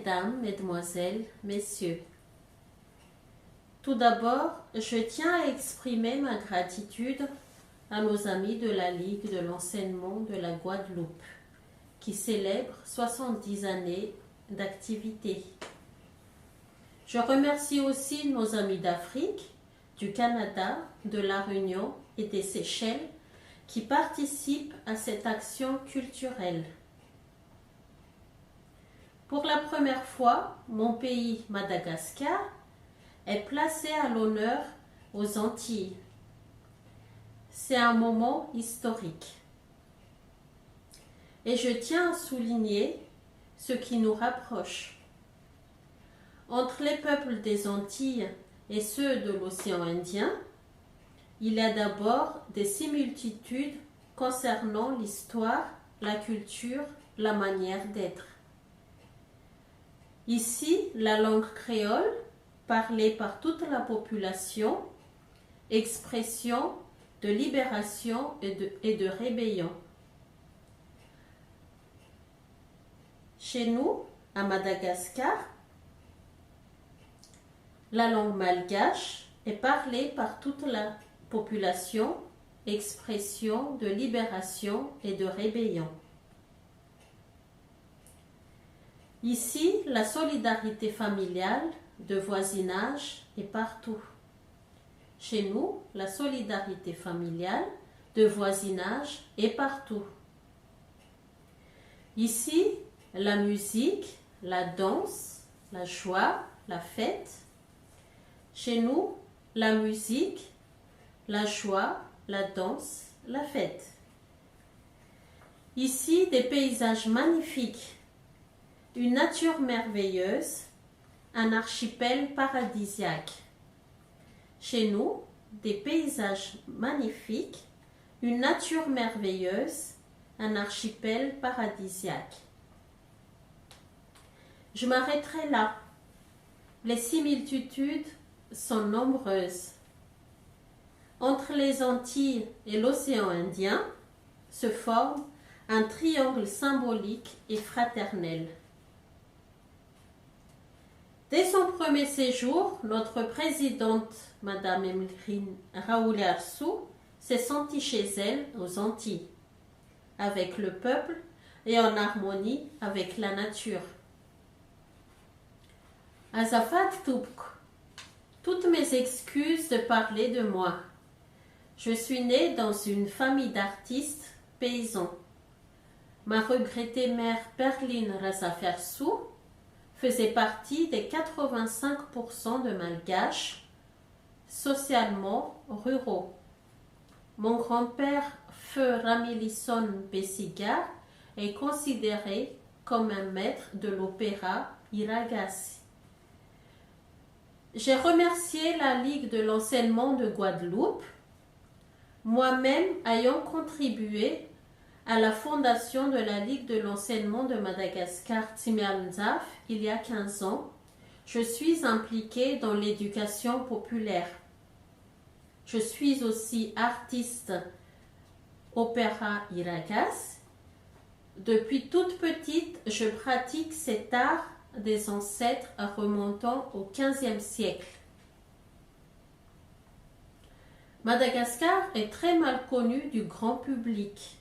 mesdames, mesdemoiselles, messieurs. Tout d'abord, je tiens à exprimer ma gratitude à nos amis de la Ligue de l'enseignement de la Guadeloupe, qui célèbre 70 années d'activité. Je remercie aussi nos amis d'Afrique, du Canada, de la Réunion et des Seychelles qui participent à cette action culturelle. Pour la première fois, mon pays, Madagascar, est placé à l'honneur aux Antilles. C'est un moment historique. Et je tiens à souligner ce qui nous rapproche. Entre les peuples des Antilles et ceux de l'océan Indien, il y a d'abord des similitudes concernant l'histoire, la culture, la manière d'être. Ici, la langue créole, parlée par toute la population, expression de libération et de rébellion. Chez nous, à Madagascar, la langue malgache est parlée par toute la population, expression de libération et de rébellion. Ici, la solidarité familiale, de voisinage est partout. Chez nous, la solidarité familiale, de voisinage est partout. Ici, la musique, la danse, la joie, la fête. Chez nous, la musique, la joie, la danse, la fête. Ici, des paysages magnifiques, une nature merveilleuse, un archipel paradisiaque. Chez nous, des paysages magnifiques, une nature merveilleuse, un archipel paradisiaque. Je m'arrêterai là. Les similitudes sont nombreuses. Entre les Antilles et l'océan Indien se forme un triangle symbolique et fraternel. Dès son premier séjour, notre présidente, Madame Emeline Raoul-Arsou, s'est sentie chez elle aux Antilles, avec le peuple et en harmonie avec la nature. Azafat Toubk, toutes mes excuses de parler de moi. Je suis née dans une famille d'artistes paysans. Ma regrettée mère Perline Razafersou faisait partie des 85% de Malgaches socialement ruraux. Mon grand-père, Feu Ramilisson Bessiga, est considéré comme un maître de l'opéra Iragassi. J'ai remercié la Ligue de l'enseignement de Guadeloupe, moi-même ayant contribué à la fondation de la Ligue de l'enseignement de Madagascar Timialnzaf il y a 15 ans. Je suis impliquée dans l'éducation populaire. Je suis aussi artiste opéra Iragas. Depuis toute petite, je pratique cet art des ancêtres remontant au XVe siècle. Madagascar est très mal connu du grand public.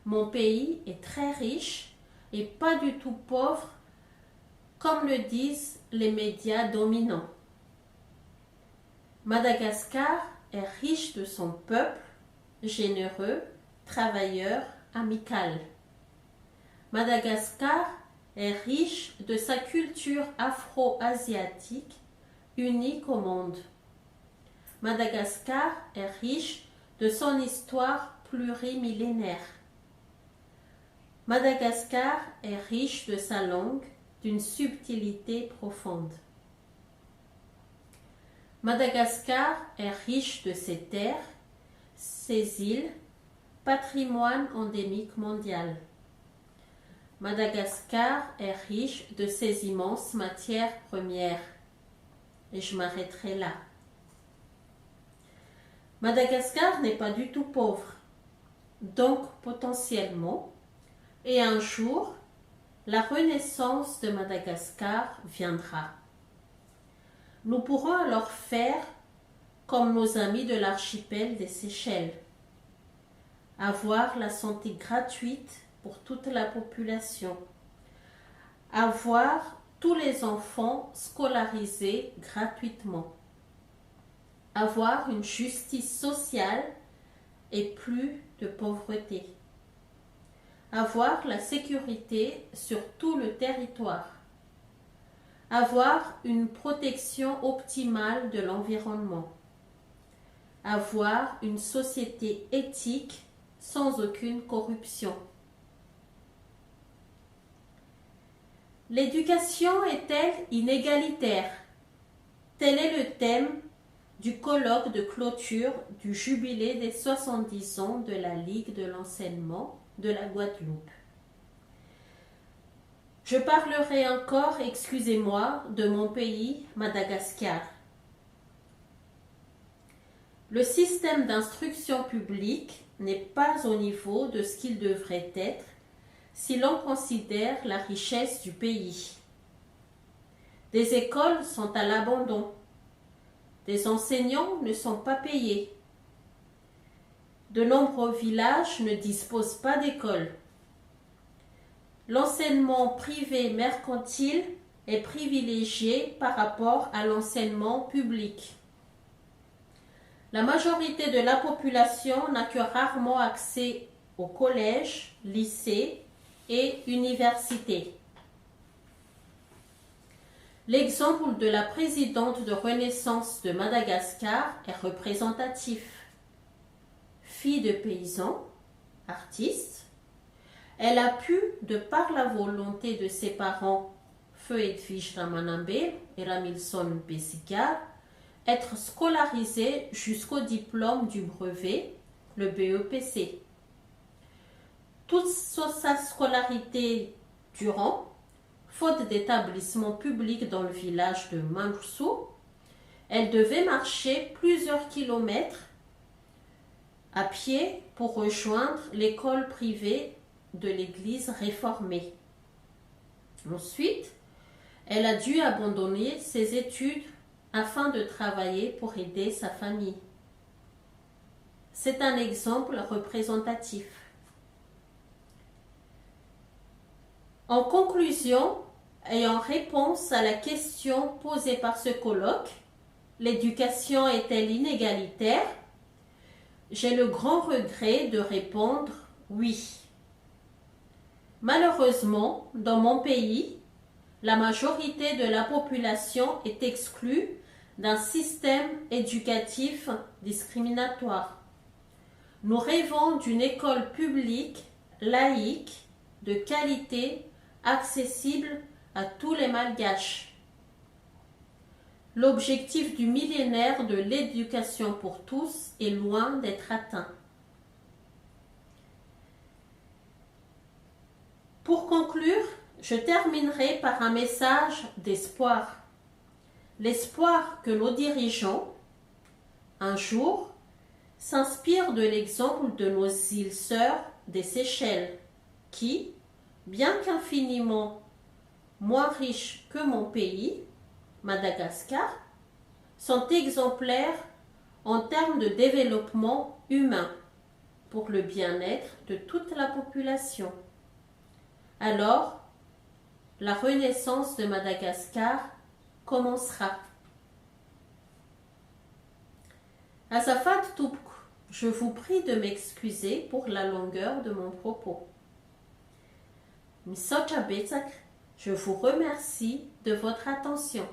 Mon pays est très riche et pas du tout pauvre, comme le disent les médias dominants. Madagascar est riche de son peuple, généreux, travailleur, amical. Madagascar est riche de sa culture afro-asiatique, unique au monde. Madagascar est riche de son histoire plurimillénaire. Madagascar est riche de sa langue, d'une subtilité profonde. Madagascar est riche de ses terres, ses îles, patrimoine endémique mondial. Madagascar est riche de ses immenses matières premières. Et je m'arrêterai là. Madagascar n'est pas du tout pauvre. Donc, potentiellement, et un jour, la renaissance de Madagascar viendra. Nous pourrons alors faire comme nos amis de l'archipel des Seychelles, avoir la santé gratuite pour toute la population, avoir tous les enfants scolarisés gratuitement, avoir une justice sociale et plus de pauvreté, avoir la sécurité sur tout le territoire, avoir une protection optimale de l'environnement, avoir une société éthique sans aucune corruption. L'éducation est-elle inégalitaire? Tel est le thème du colloque de clôture du jubilé des 70 ans de la Ligue de l'enseignement de la Guadeloupe. Je parlerai encore, excusez-moi, de mon pays, Madagascar. Le système d'instruction publique n'est pas au niveau de ce qu'il devrait être si l'on considère la richesse du pays. Des écoles sont à l'abandon. Des enseignants ne sont pas payés. De nombreux villages ne disposent pas d'école. L'enseignement privé mercantile est privilégié par rapport à l'enseignement public. La majorité de la population n'a que rarement accès au collège, lycée et université. L'exemple de la présidente de Renaissance de Madagascar est représentatif. Fille de paysan, artiste, elle a pu, de par la volonté de ses parents, Feu Edwige Ramanambe et Ramilson Bessiga, être scolarisée jusqu'au diplôme du brevet, le BEPC. Toute sa scolarité durant, faute d'établissement public dans le village de Manjoussou, elle devait marcher plusieurs kilomètres à pied pour rejoindre l'école privée de l'église réformée. Ensuite, elle a dû abandonner ses études afin de travailler pour aider sa famille. C'est un exemple représentatif. En conclusion, et en réponse à la question posée par ce colloque, l'éducation est-elle inégalitaire? J'ai le grand regret de répondre oui. Malheureusement, dans mon pays, la majorité de la population est exclue d'un système éducatif discriminatoire. Nous rêvons d'une école publique, laïque, de qualité, accessible à tous les Malgaches. L'objectif du millénaire de l'éducation pour tous est loin d'être atteint. Pour conclure, je terminerai par un message d'espoir. L'espoir que nos dirigeants, un jour, s'inspirent de l'exemple de nos îles sœurs des Seychelles, qui, bien qu'infiniment moins riches que mon pays, Madagascar, sont exemplaires en termes de développement humain pour le bien-être de toute la population. Alors, la renaissance de Madagascar commencera. Azafat Toubk, je vous prie de m'excuser pour la longueur de mon propos. Misocha Betsak, je vous remercie de votre attention.